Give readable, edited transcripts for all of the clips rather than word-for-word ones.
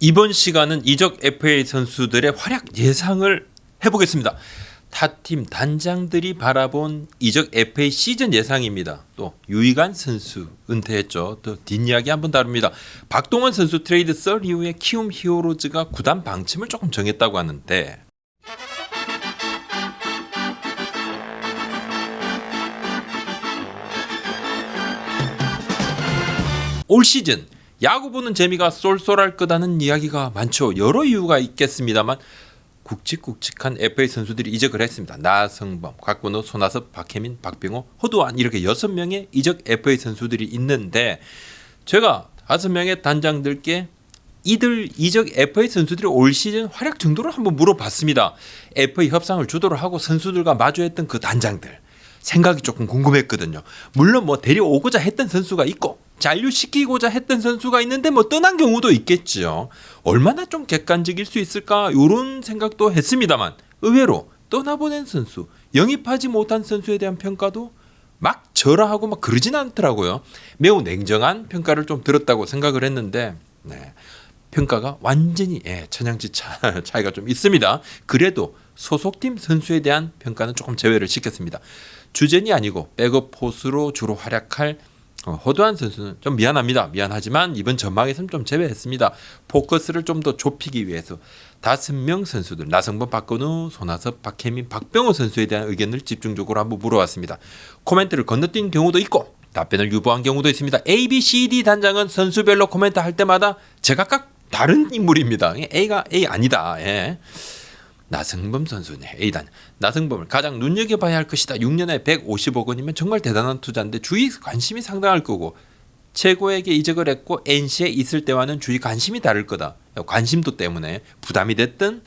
이번 시간은 이적 FA 선수들의 활약 예상을 해보겠습니다. 타팀 단장들이 바라본 이적 FA 시즌 예상입니다. 또 유이간 선수 은퇴했죠. 또 뒷이야기 한번 다룹니다. 박동원 선수 트레이드 썰 이후에 키움 히어로즈가 구단 방침을 조금 정했다고 하는데 올 시즌 야구 보는 재미가 쏠쏠할 거다는 이야기가 많죠. 여러 이유가 있겠습니다만 굵직굵직한 FA 선수들이 이적을 했습니다. 나성범, 곽건우, 손아섭, 박혜민, 박병호, 허두환 이렇게 6명의 이적 FA 선수들이 있는데 제가 5명의 단장들께 이들 이적 FA 선수들이 올 시즌 활약 정도를 한번 물어봤습니다. FA 협상을 주도를 하고 선수들과 마주했던 그 단장들 생각이 조금 궁금했거든요. 물론 뭐 데려오고자 했던 선수가 있고 잔류시키고자 했던 선수가 있는데 뭐 떠난 경우도 있겠죠. 얼마나 좀 객관적일 수 있을까 이런 생각도 했습니다만 의외로 떠나보낸 선수, 영입하지 못한 선수에 대한 평가도 막 절하하고 막 그러진 않더라고요. 매우 냉정한 평가를 좀 들었다고 생각을 했는데 평가가 완전히 천양지 차이가 좀 있습니다. 그래도 소속팀 선수에 대한 평가는 조금 제외를 시켰습니다. 주전이 아니고 백업 포수로 주로 활약할 허두환 선수는 좀 미안하지만 이번 전망에서는 좀 제외했습니다. 포커스를 좀 더 좁히기 위해서 5명 선수들 나성범, 박건우, 손아섭, 박혜민, 박병호 선수에 대한 의견을 집중적으로 한번 물어봤습니다. 코멘트를 건너뛴 경우도 있고 답변을 유보한 경우도 있습니다. A, B, C, D 단장은 선수별로 코멘트 할 때마다 제각각 다른 인물입니다. A가 A 아니다. 나성범 선수네. A단. 나성범을 가장 눈여겨봐야 할 것이다. 6년에 150억 원이면 정말 대단한 투자인데 주위 관심이 상당할 거고 최고에게 이적을 했고 NC에 있을 때와는 주위 관심이 다를 거다. 관심도 때문에 부담이 됐든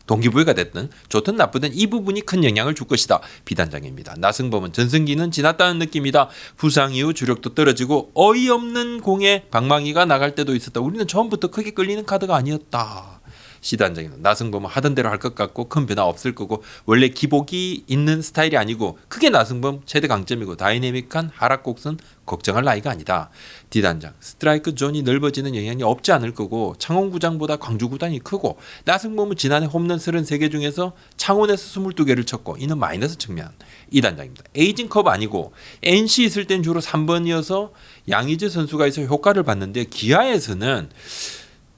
동기부여가 됐든 좋든 나쁘든 이 부분이 큰 영향을 줄 것이다. 비단장입니다. 나성범은 전성기는 지났다는 느낌이다. 부상 이후 주력도 떨어지고 어이없는 공에 방망이가 나갈 때도 있었다. 우리는 처음부터 크게 끌리는 카드가 아니었다. C단장입니다. 나성범은 하던 대로 할 것 같고 큰 변화 없을 거고 원래 기복이 있는 스타일이 아니고 크게 나성범 최대 강점이고 다이내믹한 하락 곡선 걱정할 나이가 아니다. D단장 스트라이크 존이 넓어지는 영향이 없지 않을 거고 창원구장보다 광주구단이 크고 나성범은 지난해 홈런 33개 중에서 창원에서 22개를 쳤고 이는 마이너스 측면. E단장입니다. 에이징 컵 아니고 NC 있을 땐 주로 3번이어서 양의지 선수가 있어 효과를 봤는데 기아에서는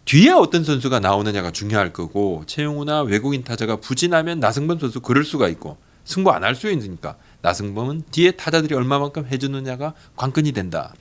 뒤에 어떤 선수가 나오느냐가 중요할 거고 최용우나 외국인 타자가 부진하면 나성범 선수 그럴 수가 있고 승부 안 할 수 있으니까 나성범은 뒤에 타자들이 얼마만큼 해주느냐가 관건이 된다.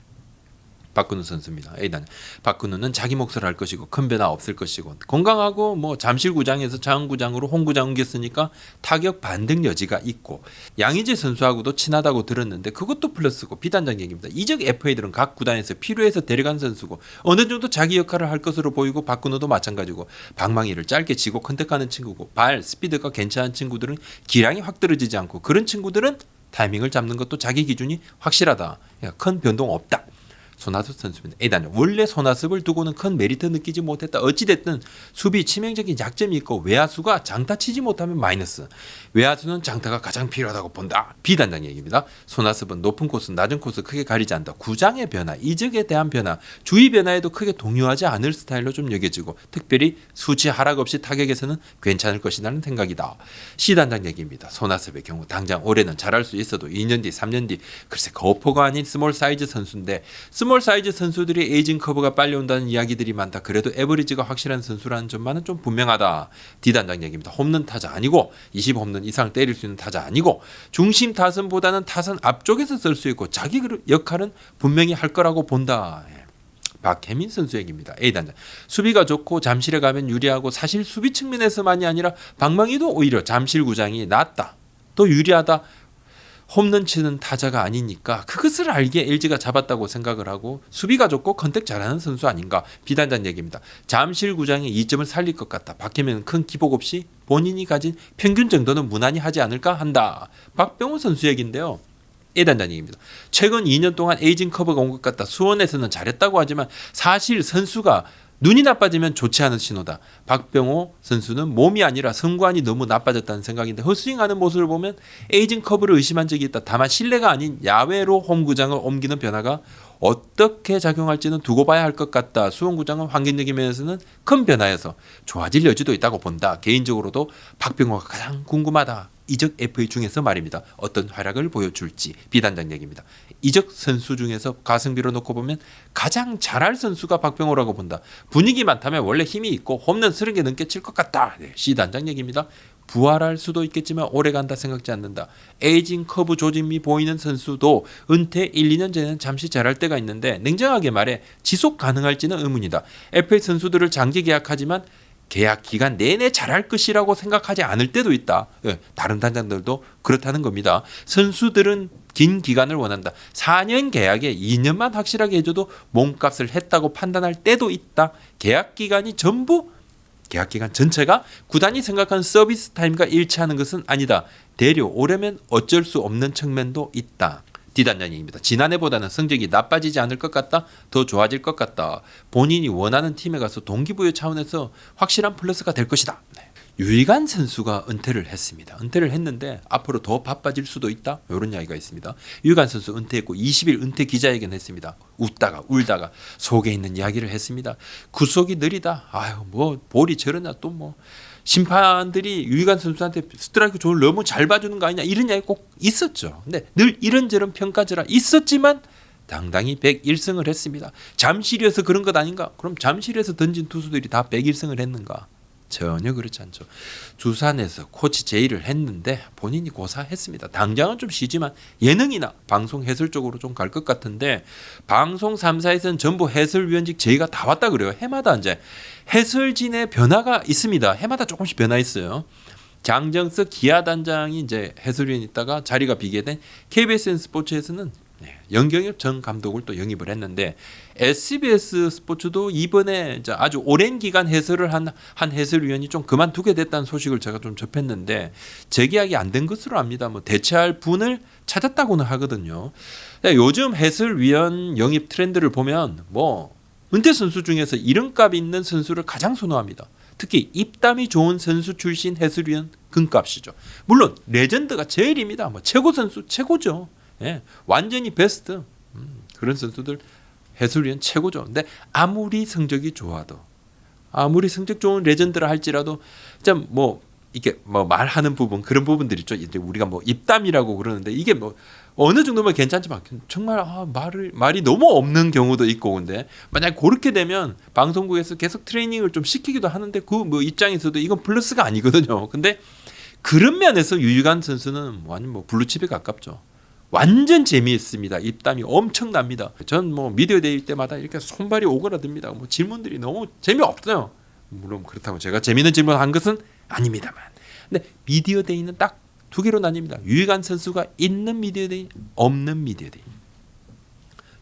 박근우 선수입니다. A단 박근우는 자기 몫을 할 것이고 큰 변화 없을 것이고 건강하고 뭐 잠실구장에서 장구장으로 홍구장 옮겼으니까 타격 반등 여지가 있고 양의지 선수하고도 친하다고 들었는데 그것도 플러스고 B단장 얘기입니다. 이적 FA들은 각 구단에서 필요해서 데려간 선수고 어느 정도 자기 역할을 할 것으로 보이고 박근우도 마찬가지고 방망이를 짧게 치고 컨택하는 친구고 발 스피드가 괜찮은 친구들은 기량이 확 떨어지지 않고 그런 친구들은 타이밍을 잡는 것도 자기 기준이 확실하다. 큰 변동 없다. 손아섭 선수입니다. A단 원래 손아섭을 두고는 큰 메리트 느끼지 못했다. 어찌됐든 수비 치명적인 약점이 있고 외야수가 장타 치지 못하면 마이너스. 외야수는 장타가 가장 필요하다고 본다. B단장 얘기입니다. 손아섭은 높은 코스 낮은 코스 크게 가리지 않는다. 구장의 변화 이적에 대한 변화 주위 변화에도 크게 동요하지 않을 스타일로 좀 여겨지고 특별히 수치 하락 없이 타격에서는 괜찮을 것이라는 생각이다. C단장 얘기입니다. 손아섭의 경우 당장 올해는 잘할 수 있어도 2년 뒤 3년 뒤 글쎄 거포가 아닌 스몰 사이즈 선수인데 스몰 사이즈 선수들이 에이징 커브가 빨리 온다는 이야기들이 많다. 그래도 에버리지가 확실한 선수라는 점만은 좀 분명하다. D단장 얘기입니다. 홈런 타자 아니고 20홈런 이상 때릴 수 있는 타자 아니고 중심 타선보다는 타선 앞쪽에서 쓸 수 있고 자기 역할은 분명히 할 거라고 본다. 박혜민 선수 얘기입니다. A단장 수비가 좋고 잠실에 가면 유리하고 사실 수비 측면에서만이 아니라 방망이도 오히려 잠실구장이 낫다. 더 유리하다. 홈런 치는 타자가 아니니까 그것을 알기에 LG가 잡았다고 생각을 하고 수비가 좋고 컨택 잘하는 선수 아닌가. B단장 얘기입니다. 잠실구장의 이점을 살릴 것 같다. 박혜민은 큰 기복 없이 본인이 가진 평균 정도는 무난히 하지 않을까 한다. 박병호 선수 얘기인데요. A단장 얘기입니다. 최근 2년 동안 에이징 커브가 온 것 같다. 수원에서는 잘했다고 하지만 사실 선수가 눈이 나빠지면 좋지 않은 신호다. 박병호 선수는 몸이 아니라 성관이 너무 나빠졌다는 생각인데 헛스윙하는 모습을 보면 에이징 커브를 의심한 적이 있다. 다만 실내가 아닌 야외로 홈구장을 옮기는 변화가 어떻게 작용할지는 두고 봐야 할 것 같다. 수원구장은 환경적인 면에서는 큰 변화여서 좋아질 여지도 있다고 본다. 개인적으로도 박병호가 가장 궁금하다. 이적 FA 중에서 말입니다. 어떤 활약을 보여줄지 비단장 얘기입니다. 이적 선수 중에서 가성비로 놓고 보면 가장 잘할 선수가 박병호라고 본다. 분위기 많다면 원래 힘이 있고 홈런 30개 넘게 칠 것 같다. 네, 시단장 얘기입니다. 부활할 수도 있겠지만 오래간다 생각지 않는다. 에이징 커브 조짐이 보이는 선수도 은퇴 1, 2년 전에는 잠시 잘할 때가 있는데 냉정하게 말해 지속 가능할지는 의문이다. FA 선수들을 장기 계약하지만 계약 기간 내내 잘할 것이라고 생각하지 않을 때도 있다. 다른 단장들도 그렇다는 겁니다. 선수들은 긴 기간을 원한다. 4년 계약에 2년만 확실하게 해줘도 몸값을 했다고 판단할 때도 있다. 계약 기간이 전부 계약 기간 전체가 구단이 생각하는 서비스 타임과 일치하는 것은 아니다. 대려 오려면 어쩔 수 없는 측면도 있다. 디단장입니다. 지난해보다는 성적이 나빠지지 않을 것 같다. 더 좋아질 것 같다. 본인이 원하는 팀에 가서 동기부여 차원에서 확실한 플러스가 될 것이다. 네. 유희관 선수가 은퇴를 했습니다. 은퇴를 했는데 앞으로 더 바빠질 수도 있다. 이런 이야기가 있습니다. 유희관 선수 은퇴했고 20일 은퇴 기자회견 했습니다. 웃다가 울다가 속에 있는 이야기를 했습니다. 구속이 느리다. 아유 뭐 볼이 저러냐 또 뭐 심판들이 유희관 선수한테 스트라이크 존을 너무 잘 봐주는 거 아니냐 이런 이야기 꼭 있었죠. 근데 늘 이런저런 평가절하 있었지만 당당히 101승을 했습니다. 잠실에서 그런 것 아닌가? 그럼 잠실에서 던진 투수들이 다 101승을 했는가? 전혀 그렇지 않죠. 두산에서 코치 제의를 했는데 본인이 고사했습니다. 당장은 좀 쉬지만 예능이나 방송 해설 쪽으로 좀 갈 것 같은데 방송 3사에서는 전부 해설위원직 제의가 다 왔다 그래요. 해마다 이제 해설진의 변화가 있습니다. 해마다 조금씩 변화 있어요. 장정석 기아 단장이 이제 해설위원 있다가 자리가 비게 된 KBSN 스포츠에서는 연경엽 전 감독을 또 영입을 했는데 SBS 스포츠도 이번에 이제 아주 오랜 기간 해설을 한 해설위원이 좀 그만두게 됐다는 소식을 제가 좀 접했는데 재계약이 안 된 것으로 압니다. 뭐 대체할 분을 찾았다고는 하거든요. 요즘 해설위원 영입 트렌드를 보면 뭐 은퇴 선수 중에서 이름값 있는 선수를 가장 선호합니다. 특히 입담이 좋은 선수 출신 해설위원 금값이죠. 물론 레전드가 제일입니다. 뭐 최고 선수 최고죠. 예, 완전히 베스트 그런 선수들 해설위원 최고죠. 근데 아무리 성적이 좋아도 아무리 성적 좋은 레전드라 할지라도 좀 뭐 이게 뭐 말하는 부분 그런 부분들이 있죠. 이제 우리가 뭐 입담이라고 그러는데 이게 뭐 어느 정도면 괜찮지만 정말 말이 너무 없는 경우도 있고 근데 만약 그렇게 되면 방송국에서 계속 트레이닝을 좀 시키기도 하는데 그 뭐 입장에서도 이건 플러스가 아니거든요. 근데 그런 면에서 유희관 선수는 완전 뭐 블루칩에 가깝죠. 완전 재미있습니다. 입담이 엄청납니다. 전 뭐 미디어 데이 때마다 이렇게 손발이 오그라듭니다. 뭐 질문들이 너무 재미없어요. 물론 그렇다고 제가 재미있는 질문을 한 것은 아닙니다만. 근데 미디어 데이는 딱 두 개로 나뉩니다. 유희관 선수가 있는 미디어 데이, 없는 미디어 데이.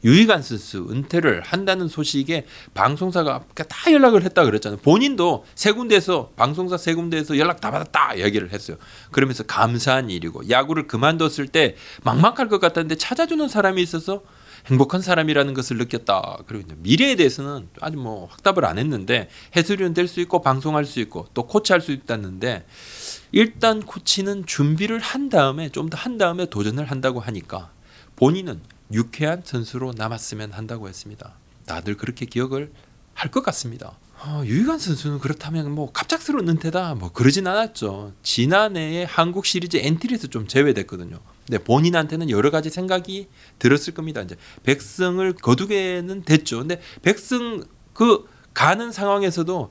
유희관 선수 은퇴를 한다는 소식에 방송사가 다 연락을 했다 그랬잖아요. 본인도 세 군데에서 방송사 세 군데에서 연락 다 받았다 얘기를 했어요. 그러면서 감사한 일이고 야구를 그만뒀을 때 막막할 것 같았는데 찾아주는 사람이 있어서 행복한 사람이라는 것을 느꼈다. 그리고 미래에 대해서는 아직 뭐 확답을 안 했는데 해설위원 될 수 있고 방송할 수 있고 또 코치할 수 있다는데 일단 코치는 준비를 한 다음에 좀 더 한 다음에 도전을 한다고 하니까 본인은 유쾌한 선수로 남았으면 한다고 했습니다. 다들 그렇게 기억을 할 것 같습니다. 유희관 선수는 그렇다면 뭐 갑작스러운 은퇴다 뭐 그러진 않았죠. 지난해에 한국 시리즈 엔트리에서 좀 제외됐거든요. 근데 본인한테는 여러 가지 생각이 들었을 겁니다. 이제 백승을 거두게는 됐죠. 근데 백승 그 가는 상황에서도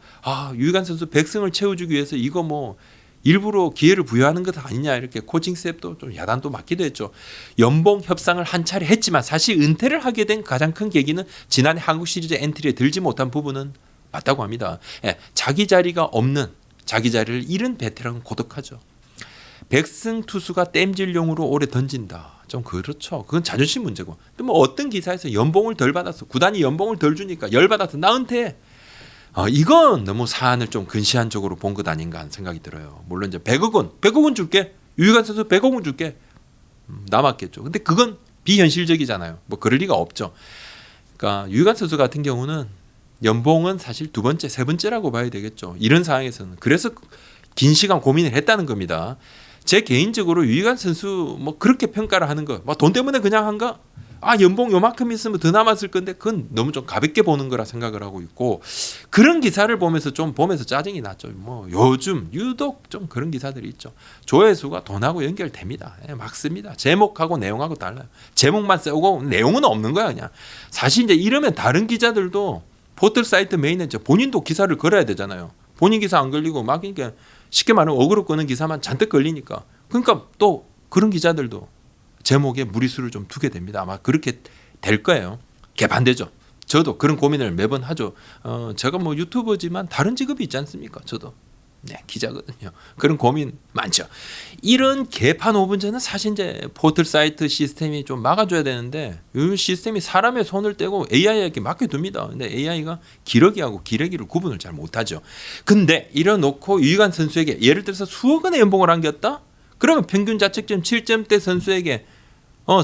유희관 선수 백승을 채워주기 위해서 이거 뭐 일부러 기회를 부여하는 것 아니냐 이렇게 코칭 스텝도 좀 야단도 맞기도 했죠. 연봉 협상을 한 차례 했지만 사실 은퇴를 하게 된 가장 큰 계기는 지난해 한국 시리즈 엔트리에 들지 못한 부분은 맞다고 합니다. 자기 자리가 없는 자기 자리를 잃은 베테랑은 고독하죠. 백승 투수가 땜질용으로 오래 던진다. 좀 그렇죠. 그건 자존심 문제고. 또 뭐 어떤 기사에서 연봉을 덜 받았어. 구단이 연봉을 덜 주니까 열받아서 나 은퇴해. 이건 너무 사안을 좀 근시한 쪽으로 본 것 아닌가 하는 생각이 들어요. 물론 이제 100억 원 줄게. 유희관 선수 100억 원 줄게. 남았겠죠. 근데 그건 비현실적이잖아요. 뭐 그럴 리가 없죠. 그러니까 유희관 선수 같은 경우는 연봉은 사실 두 번째, 세 번째라고 봐야 되겠죠. 이런 상황에서는. 그래서 긴 시간 고민을 했다는 겁니다. 제 개인적으로 유희관 선수 뭐 그렇게 평가를 하는 거, 뭐 돈 때문에 그냥 한가? 연봉 요만큼 있으면 더 남았을 건데 그건 너무 좀 가볍게 보는 거라 생각을 하고 있고 그런 기사를 보면서 짜증이 났죠. 뭐 요즘 유독 좀 그런 기사들이 있죠. 조회수가 돈하고 연결됩니다. 막 씁니다. 제목하고 내용하고 달라요. 제목만 쓰고 내용은 없는 거야 그냥. 사실 이제 이러면 다른 기자들도 포털 사이트 메인에 본인도 기사를 걸어야 되잖아요. 본인 기사 안 걸리고 막 그러니까 쉽게 말하면 어그로 끄는 기사만 잔뜩 걸리니까. 그러니까 또 그런 기자들도 제목에 무리수를 좀 두게 됩니다. 아마 그렇게 될 거예요. 개반대죠. 저도 그런 고민을 매번 하죠. 제가 뭐 유튜버지만 다른 직업이 있지 않습니까? 저도 기자거든요. 그런 고민 많죠. 이런 개판 5분제는 사실 이제 포털 사이트 시스템이 좀 막아줘야 되는데 이 시스템이 사람의 손을 떼고 AI에게 맡겨둡니다. 근데 AI가 기러기하고 기레기를 구분을 잘 못하죠. 근데 이래놓고 유희관 선수에게 예를 들어서 수억 원의 연봉을 안겼다? 그러면 평균 자책점 7점대 선수에게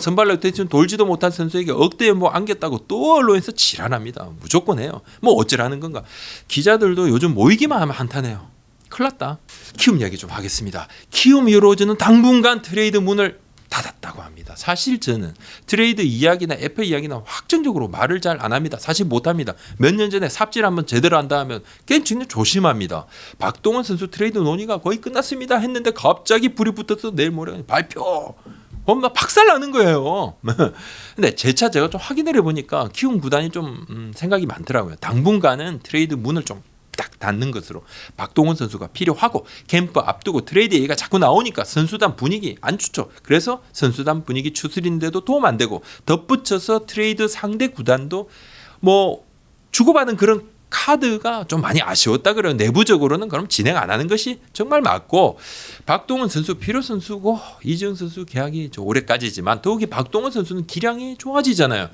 선발 로테이션 돌지도 못한 선수에게 억대 연봉 안겼다고 또 언론에서 지랄합니다. 무조건 해요. 뭐 어쩌라는 건가. 기자들도 요즘 모이기만 하면 한탄해요. 큰일 났다. 키움 이야기 좀 하겠습니다. 키움 히어로즈는 당분간 트레이드 문을 닫았다고 합니다. 사실 저는 트레이드 이야기나 FA 이야기나 확정적으로 말을 잘 안 합니다. 사실 못합니다. 몇 년 전에 삽질 한번 제대로 한다 하면 게임 진짜 조심합니다. 박동원 선수 트레이드 논의가 거의 끝났습니다 했는데 갑자기 불이 붙어서 내일 모레 발표. 막 박살나는 거예요. 근데 제가 좀 확인을 해보니까 키움 구단이 좀 생각이 많더라고요. 당분간은 트레이드 문을 좀 딱 닫는 것으로 박동원 선수가 필요하고 캠프 앞두고 트레이드 얘기가 자꾸 나오니까 선수단 분위기 안 좋죠. 그래서 선수단 분위기 추스리는데도 도움 안 되고 덧붙여서 트레이드 상대 구단도 뭐 주고받은 그런 카드가 좀 많이 아쉬웠다 그래요. 내부적으로는 그럼 진행 안 하는 것이 정말 맞고 박동원 선수 필요 선수고 이지영 선수 계약이 올해까지지만 더욱이 박동원 선수는 기량이 좋아지잖아요.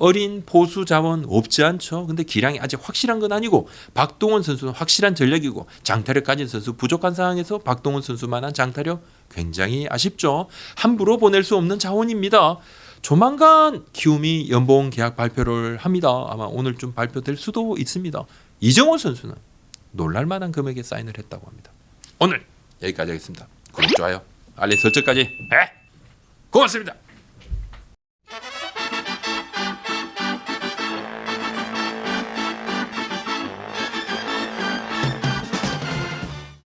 어린 보수 자원 없지 않죠. 근데 기량이 아직 확실한 건 아니고 박동원 선수는 확실한 전력이고 장타력 가진 선수 부족한 상황에서 박동원 선수만한 장타력 굉장히 아쉽죠. 함부로 보낼 수 없는 자원입니다. 조만간 키움이 연봉 계약 발표를 합니다. 아마 오늘쯤 발표될 수도 있습니다. 이정호 선수는 놀랄만한 금액에 사인을 했다고 합니다. 오늘 여기까지 하겠습니다. 구독, 좋아요, 알림 설정까지 고맙습니다.